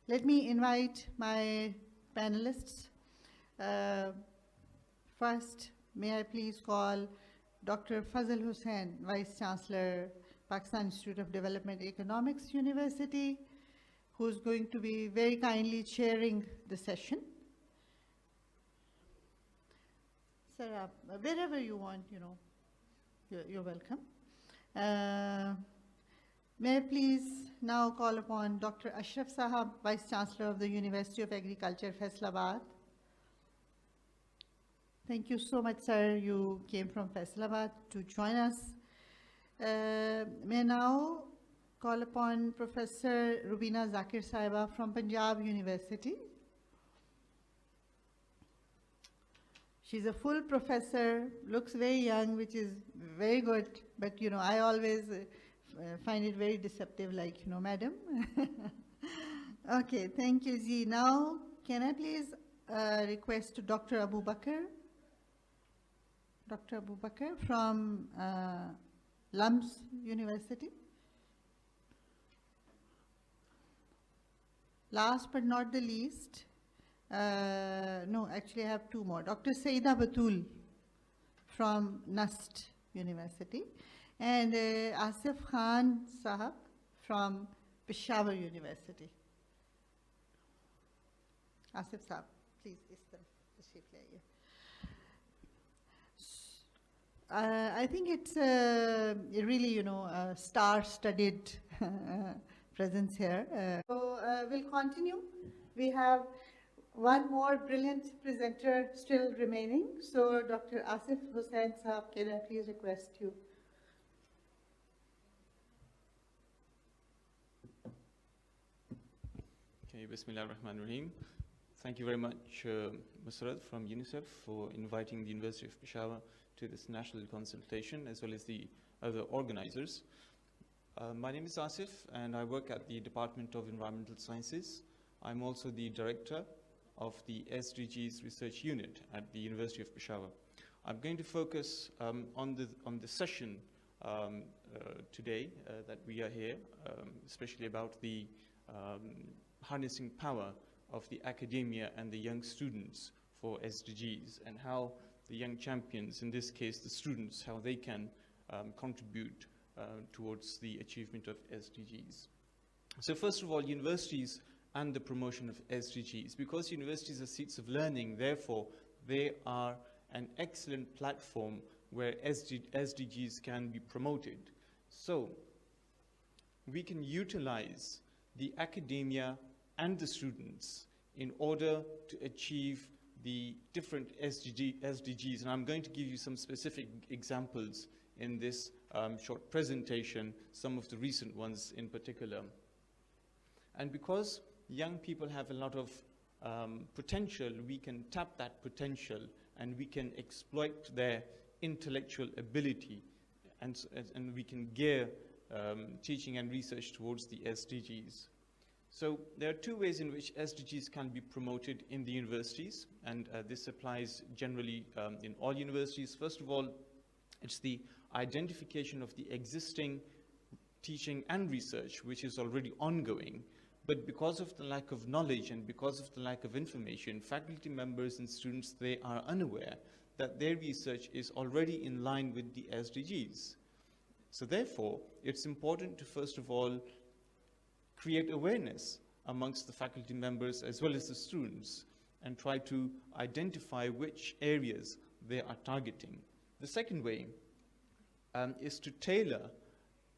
Let me invite my panelists. Uh, First, may I please call Dr. Fazal Hussain, Vice Chancellor, Pakistan Institute of Development Economics University, who's going to be very kindly chairing the session. Sir, wherever you want, you're welcome. May I please now call upon Dr. Ashraf Sahab, Vice Chancellor of the University of Agriculture, Islamabad. Thank you so much, sir. You came from Islamabad to join us. May I now call upon Professor Rubina Zakir Saiba from Punjab University. She's a full professor, looks very young, which is very good, but I always find it very deceptive, like, madam. Okay, thank you, Zee. Now, can I please request Dr. Abu Bakr? Dr. Abu Bakr from Lums University. Last but not the least, no, actually I have two more. Dr. Saida Batul from Nust University, and Asif Khan Sahab from Peshawar University. Asif Sahab, please, I think it's really, a star-studded presence here. So we'll continue. We have one more brilliant presenter still remaining. So Dr. Asif Hussain Sahab, can I please request you? Okay, Bismillah ar-Rahman ar-Rahim. Thank you very much, Musrat from UNICEF, for inviting the University of Peshawar to this national consultation, as well as the other organizers. My name is Asif, and I work at the Department of Environmental Sciences. I'm also the director of the SDGs Research Unit at the University of Peshawar. I'm going to focus on the session today that we are here, especially about the harnessing power of the academia and the young students for SDGs, and how the young champions, in this case the students, how they can contribute towards the achievement of SDGs. So first of all, universities and the promotion of SDGs. Because universities are seats of learning, therefore they are an excellent platform where SDGs can be promoted. So we can utilize the academia and the students in order to achieve the different SDGs, and I'm going to give you some specific examples in this short presentation, some of the recent ones in particular. And because young people have a lot of potential, we can tap that potential and we can exploit their intellectual ability, and we can gear teaching and research towards the SDGs. So there are two ways in which SDGs can be promoted in the universities, and this applies generally in all universities. First of all, it's the identification of the existing teaching and research which is already ongoing, but because of the lack of knowledge and because of the lack of information, faculty members and students, they are unaware that their research is already in line with the SDGs. So therefore, it's important to first of all create awareness amongst the faculty members as well as the students, and try to identify which areas they are targeting. The second way is to tailor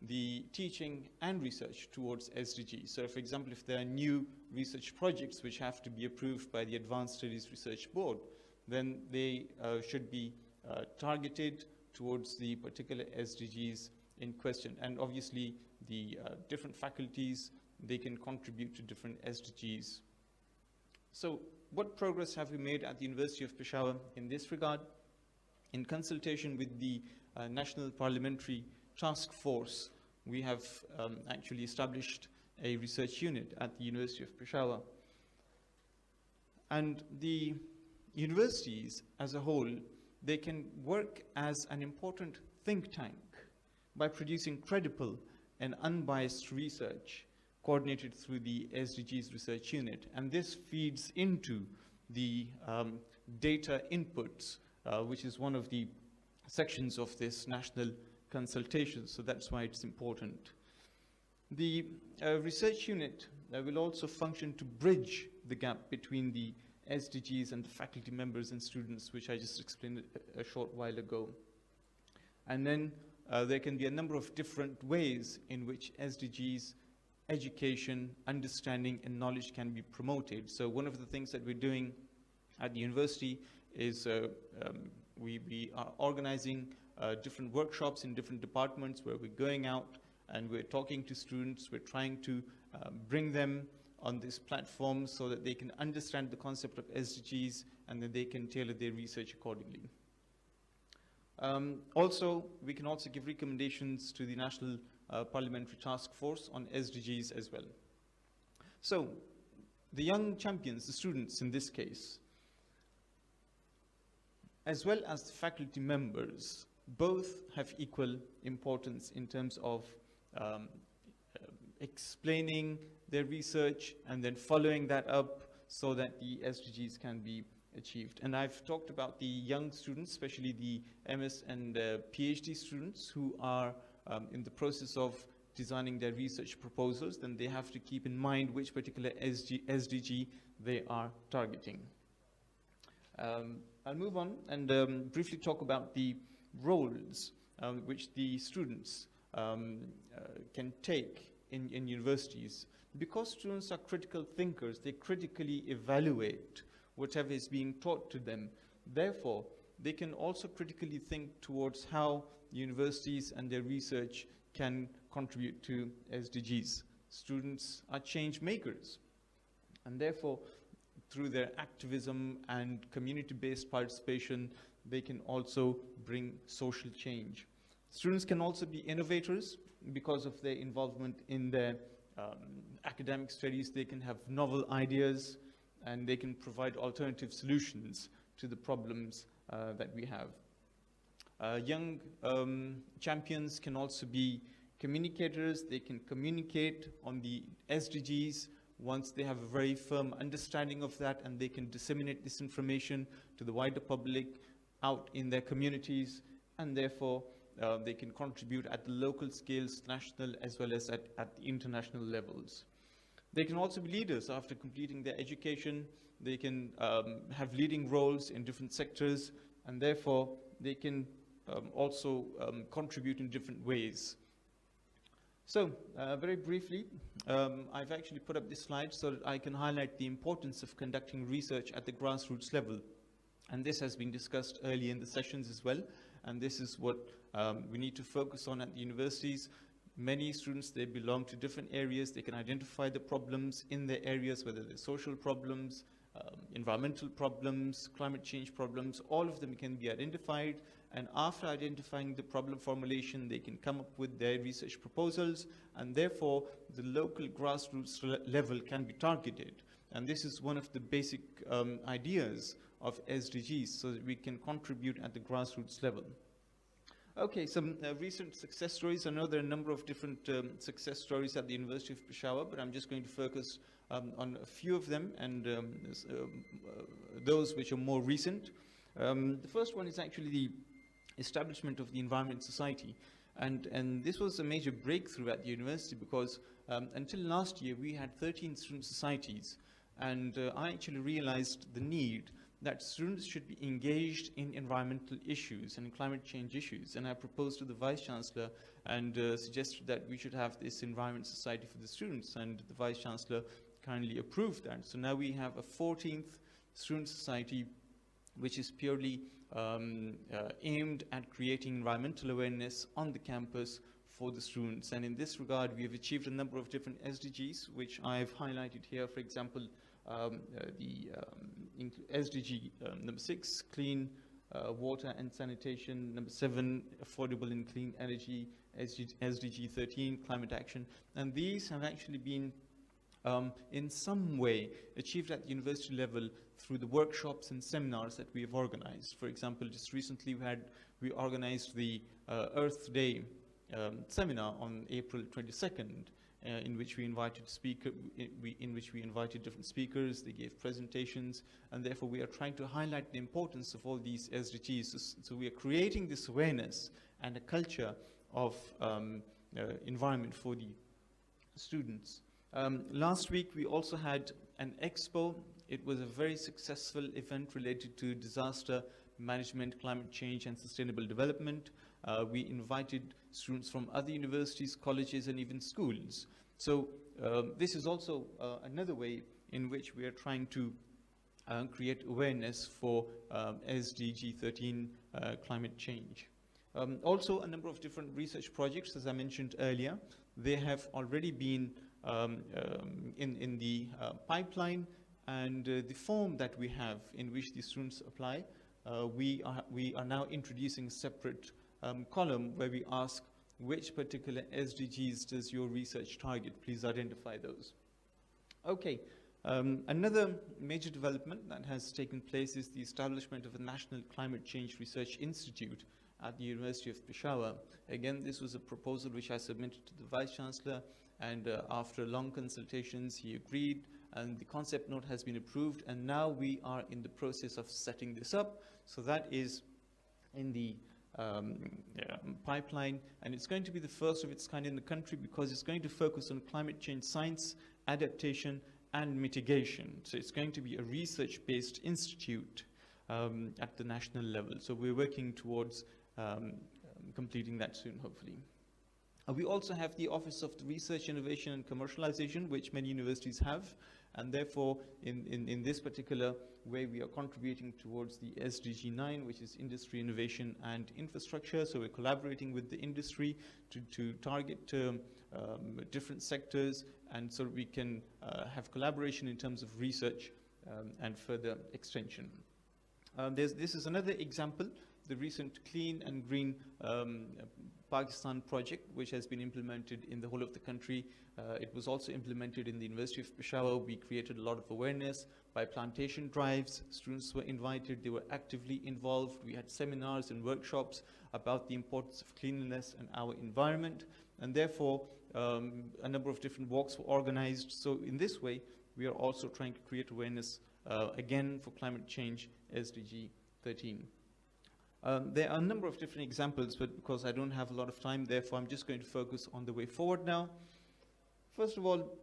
the teaching and research towards SDGs. So for example, if there are new research projects which have to be approved by the Advanced Studies Research Board, then they should be targeted towards the particular SDGs in question. And obviously the different faculties, they can contribute to different SDGs. So what progress have we made at the University of Peshawar in this regard? In consultation with the National Parliamentary Task Force, we have actually established a research unit at the University of Peshawar. And the universities as a whole, they can work as an important think tank by producing credible and unbiased research coordinated through the SDGs research unit. And this feeds into the data inputs, which is one of the sections of this national consultation. So that's why it's important. The research unit will also function to bridge the gap between the SDGs and the faculty members and students, which I just explained a short while ago. And then there can be a number of different ways in which SDGs education, understanding, and knowledge can be promoted. So one of the things that we're doing at the university is we are organizing different workshops in different departments where we're going out and we're talking to students. We're trying to bring them on this platform so that they can understand the concept of SDGs and that they can tailor their research accordingly. Also, we can also give recommendations to the National Parliamentary Task Force on SDGs as well. So, the young champions, the students in this case, as well as the faculty members, both have equal importance in terms of explaining their research and then following that up so that the SDGs can be achieved. And I've talked about the young students, especially the MS and PhD students who are in the process of designing their research proposals. Then they have to keep in mind which particular SDG they are targeting. I'll move on and briefly talk about the roles which the students can take in universities. Because students are critical thinkers, they critically evaluate whatever is being taught to them. Therefore, they can also critically think towards how universities and their research can contribute to SDGs. Students are change makers, and therefore, through their activism and community-based participation, they can also bring social change. Students can also be innovators because of their involvement in their academic studies. They can have novel ideas and they can provide alternative solutions to the problems that we have. Young champions can also be communicators. They can communicate on the SDGs once they have a very firm understanding of that, and they can disseminate this information to the wider public out in their communities, and therefore they can contribute at the local scales, national, as well as at the international levels. They can also be leaders after completing their education. They can have leading roles in different sectors, and therefore they can also contribute in different ways. So, very briefly, I've actually put up this slide so that I can highlight the importance of conducting research at the grassroots level. And this has been discussed early in the sessions as well, and this is what we need to focus on at the universities. Many students, they belong to different areas. They can identify the problems in their areas, whether they're social problems, environmental problems, climate change problems. All of them can be identified, and after identifying the problem formulation, they can come up with their research proposals, and therefore the local grassroots level can be targeted. And this is one of the basic ideas of SDGs, so that we can contribute at the grassroots level. Okay, some recent success stories. I know there are a number of different success stories at the University of Peshawar, but I'm just going to focus on a few of them, and those which are more recent. The first one is actually the establishment of the Environment Society. And this was a major breakthrough at the university because until last year we had 13 student societies, and I actually realized the need that students should be engaged in environmental issues and climate change issues. And I proposed to the Vice-Chancellor and suggested that we should have this Environment Society for the students, and the Vice-Chancellor kindly approved that. So now we have a 14th student society which is purely aimed at creating environmental awareness on the campus for the students. And in this regard, we have achieved a number of different SDGs, which I've highlighted here. For example, the SDG number 6, clean water and sanitation; number 7, affordable and clean energy; SDG 13, climate action. And these have actually been in some way achieved at the university level through the workshops and seminars that we have organized. For example, just recently we organized the Earth Day seminar on April 22nd, in which we invited different speakers. They gave presentations, and therefore we are trying to highlight the importance of all these SDGs. So we are creating this awareness and a culture of environment for the students. Last week we also had an expo. It was a very successful event related to disaster management, climate change, and sustainable development. We invited students from other universities, colleges, and even schools. So this is also another way in which we are trying to create awareness for SDG 13 climate change. Also, a number of different research projects, as I mentioned earlier, they have already been in the pipeline, and the form that we have in which the students apply, we are now introducing a separate column where we ask which particular SDGs does your research target. Please identify those. Okay, another major development that has taken place is the establishment of a National Climate Change Research Institute at the University of Peshawar. Again, this was a proposal which I submitted to the Vice Chancellor, and after long consultations he agreed, and the concept note has been approved, and now we are in the process of setting this up. So that is in the pipeline, and it's going to be the first of its kind in the country because it's going to focus on climate change science, adaptation, and mitigation. So it's going to be a research-based institute at the national level. So we're working towards completing that soon, hopefully. We also have the Office of Research, Innovation, and Commercialization, which many universities have, and therefore in this particular way we are contributing towards the SDG 9, which is industry, innovation, and infrastructure. So we're collaborating with the industry to target different sectors, and so we can have collaboration in terms of research and further extension. This is another example, the recent Clean and Green Pakistan project, which has been implemented in the whole of the country. It was also implemented in the University of Peshawar. We created a lot of awareness by plantation drives. Students were invited, they were actively involved. We had seminars and workshops about the importance of cleanliness and our environment, and therefore a number of different walks were organized. So in this way, we are also trying to create awareness again for climate change, SDG 13. There are a number of different examples, but because I don't have a lot of time, therefore I'm just going to focus on the way forward now. First of all,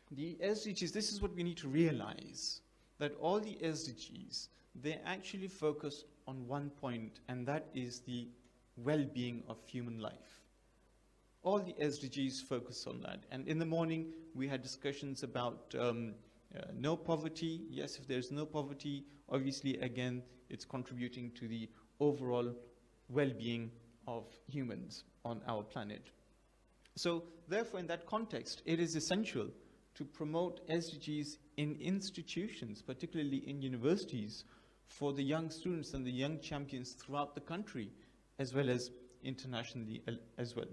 the SDGs, this is what we need to realize, that all the SDGs, they actually focus on one point, and that is the well-being of human life. All the SDGs focus on that. And in the morning, we had discussions about no poverty. Yes, if there's no poverty, obviously, again, it's contributing to the overall well-being of humans on our planet. So, therefore, in that context, it is essential to promote SDGs in institutions, particularly in universities, for the young students and the young champions throughout the country, as well as internationally as well.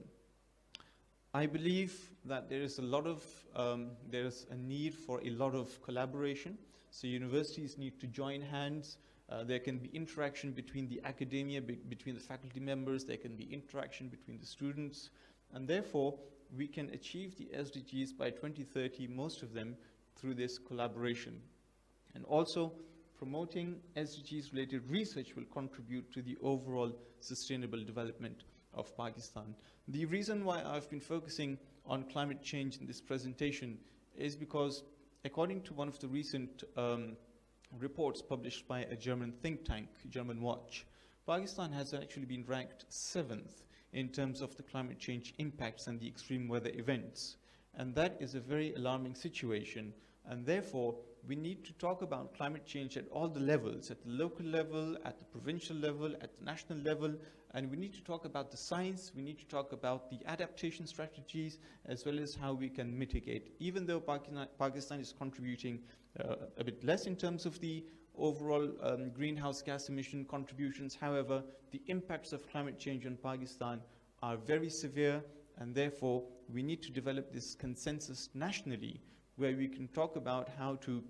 I believe that there is a need for a lot of collaboration. So universities need to join hands. There can be interaction between the academia, between the faculty members. There can be interaction between the students. And therefore, we can achieve the SDGs by 2030, most of them, through this collaboration. And also, promoting SDGs-related research will contribute to the overall sustainable development of Pakistan. The reason why I've been focusing on climate change in this presentation is because, according to one of the recent reports published by a German think tank, German Watch, Pakistan has actually been ranked 7th in terms of the climate change impacts and the extreme weather events. And that is a very alarming situation. And therefore, we need to talk about climate change at all the levels, at the local level, at the provincial level, at the national level, and we need to talk about the science, we need to talk about the adaptation strategies, as well as how we can mitigate. Even though Pakistan is contributing a bit less in terms of the overall greenhouse gas emission contributions, however, the impacts of climate change on Pakistan are very severe, and therefore we need to develop this consensus nationally where we can talk about how to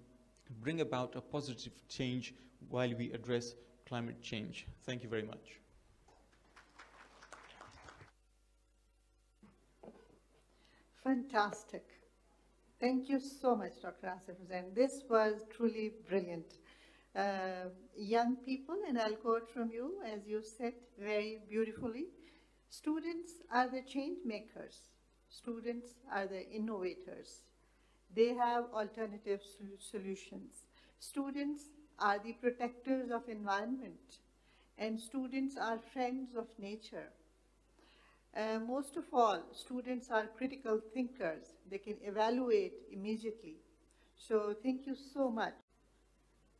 bring about a positive change while we address climate change. Thank you very much. Fantastic. Thank you so much, Dr. Asif Hussain. This was truly brilliant. Young people, and I'll quote from you as you said very beautifully, students are the change makers. Students are the innovators. They have alternative solutions. Students are the protectors of environment, and students are friends of nature. Most of all, students are critical thinkers. They can evaluate immediately. So thank you so much.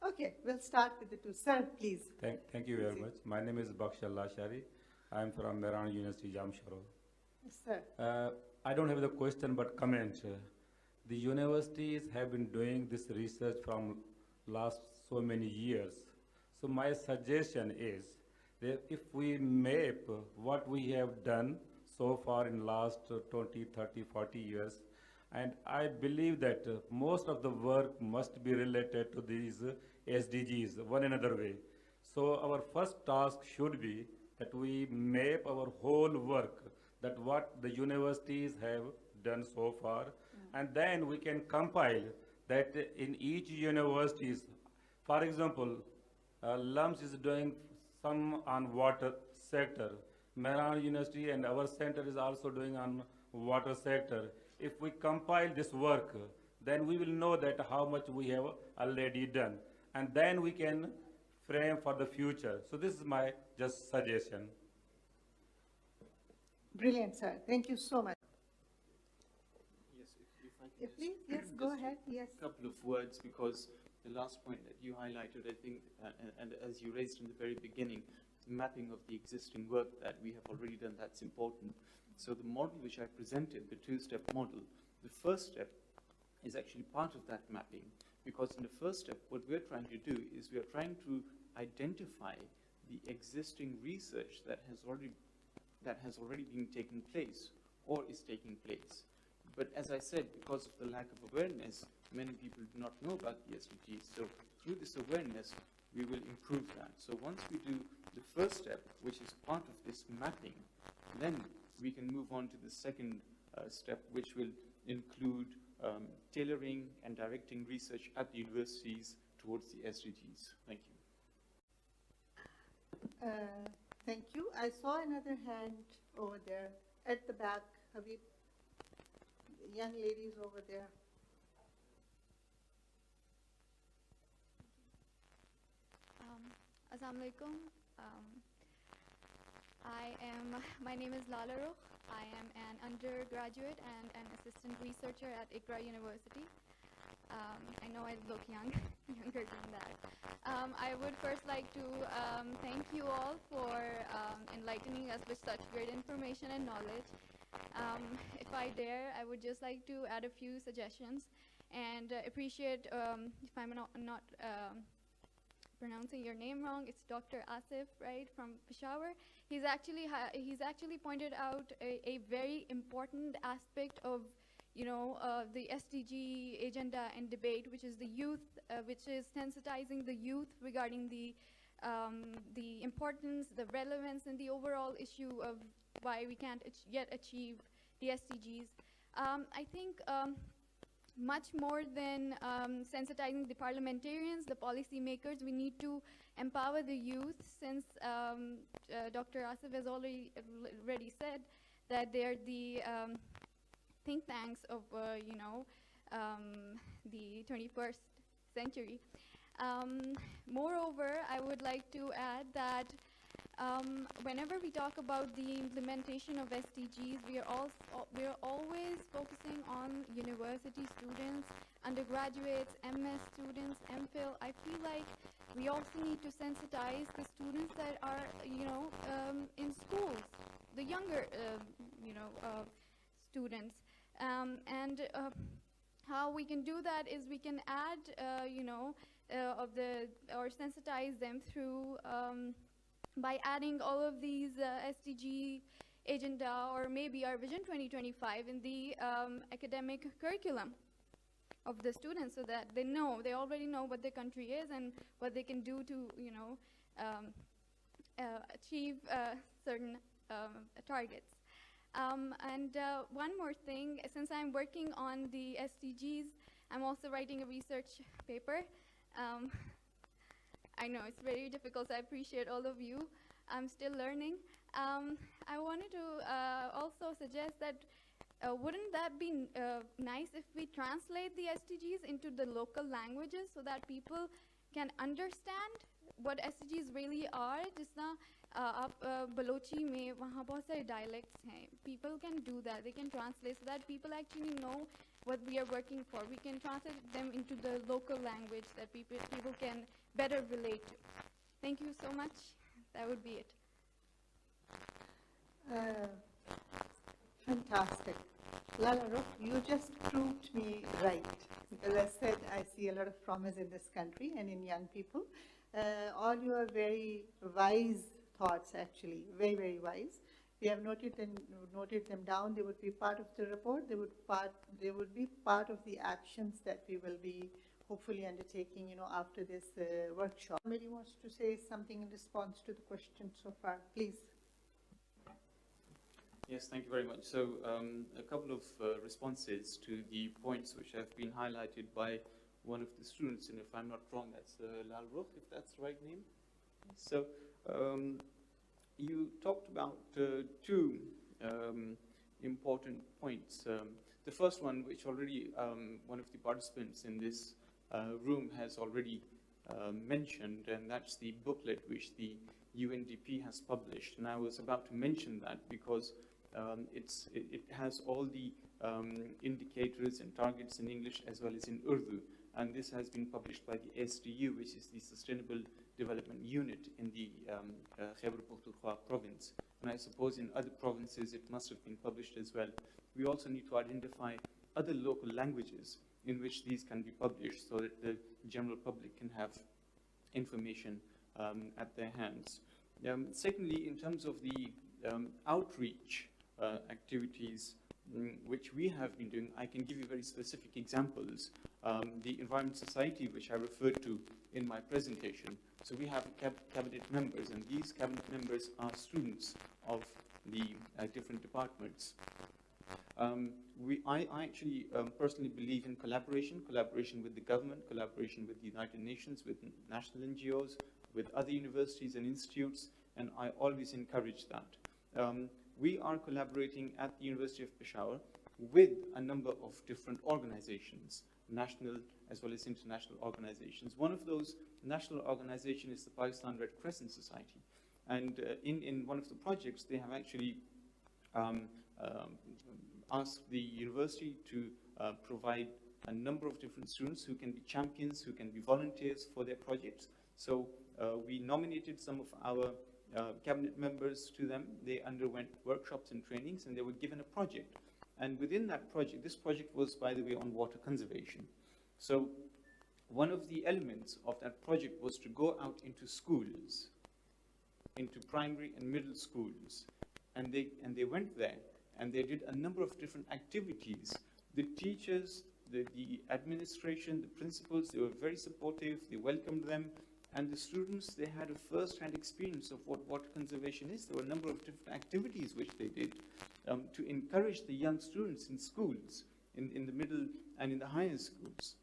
Okay, we'll start with the two. Sir, please. Thank you very much. My name is Bakshallah Shari. I'm from Mehran University, Jamshoro. Yes, sir. I don't have the question but comment. The universities have been doing this research from last so many years. So my suggestion is that if we map what we have done so far in last 20, 30, 40 years, and I believe that most of the work must be related to these SDGs, one another way. So our first task should be that we map our whole work, that what the universities have done so far, and then we can compile that in each universities. For example, LUMS is doing some on water sector. Mehran University and our center is also doing on water sector. If we compile this work, then we will know that how much we have already done. And then we can frame for the future. So this is my just suggestion. Brilliant, sir. Thank you so much. Yes, if I can Please, yes, just go ahead. Yes. a couple of words, because the last point that you highlighted, I think, and as you raised in the very beginning, mapping of the existing work that we have already done, that's important. So the model which I presented, the two-step model, the first step is actually part of that mapping, because in the first step, what we're trying to do is we are trying to identify the existing research that has already been taking place or is taking place. But as I said, because of the lack of awareness, many people do not know about the SDGs. So through this awareness, we will improve that. So once we do the first step, which is part of this mapping, then we can move on to the second step, which will include tailoring and directing research at the universities towards the SDGs. Thank you. Thank you. I saw another hand over there at the back. Habib, young ladies over there. Assalamu alaikum. My name is Lala Rukh. I am an undergraduate and an assistant researcher at Iqra University. I know I look young, younger than that. I would first like to thank you all for enlightening us with such great information and knowledge. If I dare, I would just like to add a few suggestions and appreciate, if I'm not pronouncing your name wrong, it's Dr. Asif, right, from Peshawar. He's actually pointed out a very important aspect of, the SDG agenda and debate, which is the youth, which is sensitizing the youth regarding the importance, the relevance, and the overall issue of why we can't yet achieve the SDGs. I think much more than sensitizing the parliamentarians, the policy makers, we need to empower the youth, since Dr. Asif has already said that they're the think tanks of, the 21st century. Moreover, I would like to add that whenever we talk about the implementation of SDGs, we are always focusing on university students, undergraduates, MS students, MPhil. I feel like we also need to sensitize the students that are, in schools, the younger, students. And how we can do that is we can add, or sensitize them through by adding all of these SDG agenda, or maybe our Vision 2025 in the academic curriculum of the students, so that they already know what their country is and what they can do to, achieve certain targets. One more thing, since I'm working on the SDGs, I'm also writing a research paper. I know it's very difficult, so I appreciate all of you. I'm still learning. I wanted to also suggest that wouldn't that be nice if we translate the SDGs into the local languages so that people can understand what SDGs really are? Just now, Balochi mein wahan bahut sare dialects hain. People can do that. They can translate so that people actually know what we are working for. We can translate them into the local language that people can better relate to. Thank you so much. That would be it. Fantastic. Lala Rukh, you just proved me right. Because I said I see a lot of promise in this country and in young people. All your very wise thoughts, actually, very, very wise. We have noted them down. They would be part of the report. They would be part of the actions that we will be hopefully undertaking, after this workshop. Somebody wants to say something in response to the question so far, please. Yes, thank you very much. So a couple of responses to the points which have been highlighted by one of the students, and if I'm not wrong, that's Lal Rukh, if that's the right name. So you talked about two important points. The first one, which already one of the participants in this room has already mentioned, and that's the booklet which the UNDP has published. And I was about to mention that because it has all the indicators and targets in English as well as in Urdu. And this has been published by the SDU, which is the Sustainable Development Unit in the Khyber Pakhtunkhwa province. And I suppose in other provinces it must have been published as well. We also need to identify other local languages in which these can be published so that the general public can have information at their hands. Secondly, in terms of the outreach activities which we have been doing, I can give you very specific examples. The Environment Society, which I referred to in my presentation. So we have cabinet members, and these cabinet members are students of the different departments. I actually personally believe in collaboration with the government, collaboration with the United Nations, with national NGOs, with other universities and institutes, and I always encourage that. We are collaborating at the University of Peshawar with a number of different organizations, national as well as international organizations. One of those national organizations is the Pakistan Red Crescent Society. And in one of the projects, they have actually asked the university to provide a number of different students who can be champions, who can be volunteers for their projects. So we nominated some of our cabinet members to them. They underwent workshops and trainings, and they were given a project. And within that project, this project was, by the way, on water conservation. So one of the elements of that project was to go out into schools, into primary and middle schools. And they went there, and they did a number of different activities. The teachers, the administration, the principals, they were very supportive. They welcomed them. And the students, they had a first-hand experience of what water conservation is. There were a number of different activities which they did to encourage the young students in schools, in the middle and in the higher schools.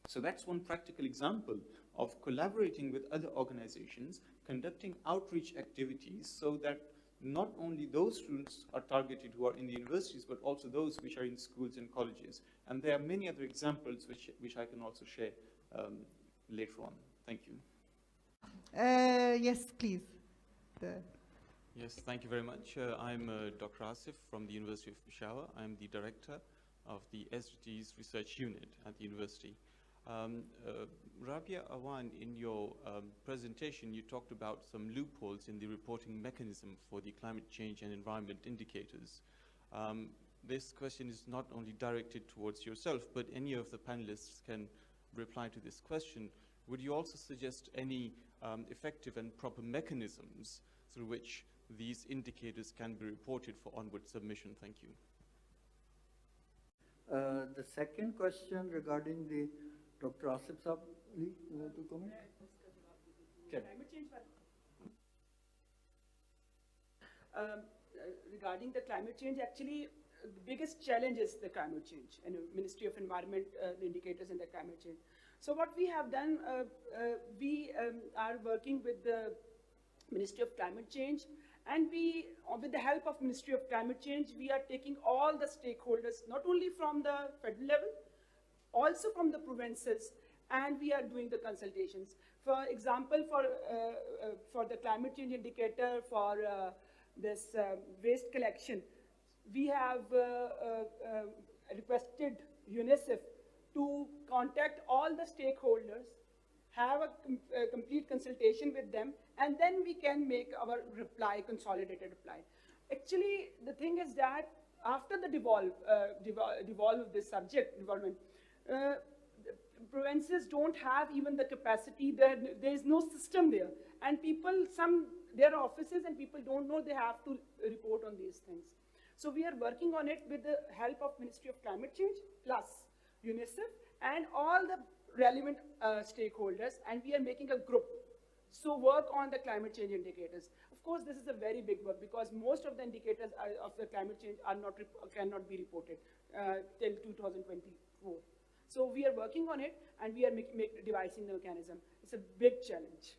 So that's one practical example of collaborating with other organizations, conducting outreach activities so that not only those students are targeted who are in the universities, but also those which are in schools and colleges. And there are many other examples which I can also share later on. Thank you. Yes, please. Yes, thank you very much. I'm Dr. Asif from the University of Peshawar. I'm the director of the SDGs Research Unit at the university. Rabia Awan, in your presentation, you talked about some loopholes in the reporting mechanism for the climate change and environment indicators. This question is not only directed towards yourself, but any of the panelists can reply to this question. Would you also suggest any effective and proper mechanisms through which these indicators can be reported for onward submission? Thank you. The second question regarding the Dr. Asif Saab, you want to comment? Okay. regarding the climate change, actually, the biggest challenge is the climate change, and Ministry of Environment, the indicators in the climate change. So what we have done, we are working with the Ministry of Climate Change, and we, with the help of Ministry of Climate Change, we are taking all the stakeholders, not only from the federal level, also from the provinces, and we are doing the consultations. For example, for the climate change indicator, for this waste collection, we have requested UNICEF to contact all the stakeholders, have a complete consultation with them, and then we can make our reply, consolidated reply. Actually, the thing is that after the devolve of this subject, development, provinces don't have even the capacity, there is no system there. And people, there are offices and people don't know they have to report on these things. So we are working on it with the help of Ministry of Climate Change, plus UNICEF, and all the relevant stakeholders, and we are making a group. So work on the climate change indicators. Of course, this is a very big work because most of the indicators of the climate change cannot be reported till 2024. So we are working on it, and we are devising the mechanism. It's a big challenge.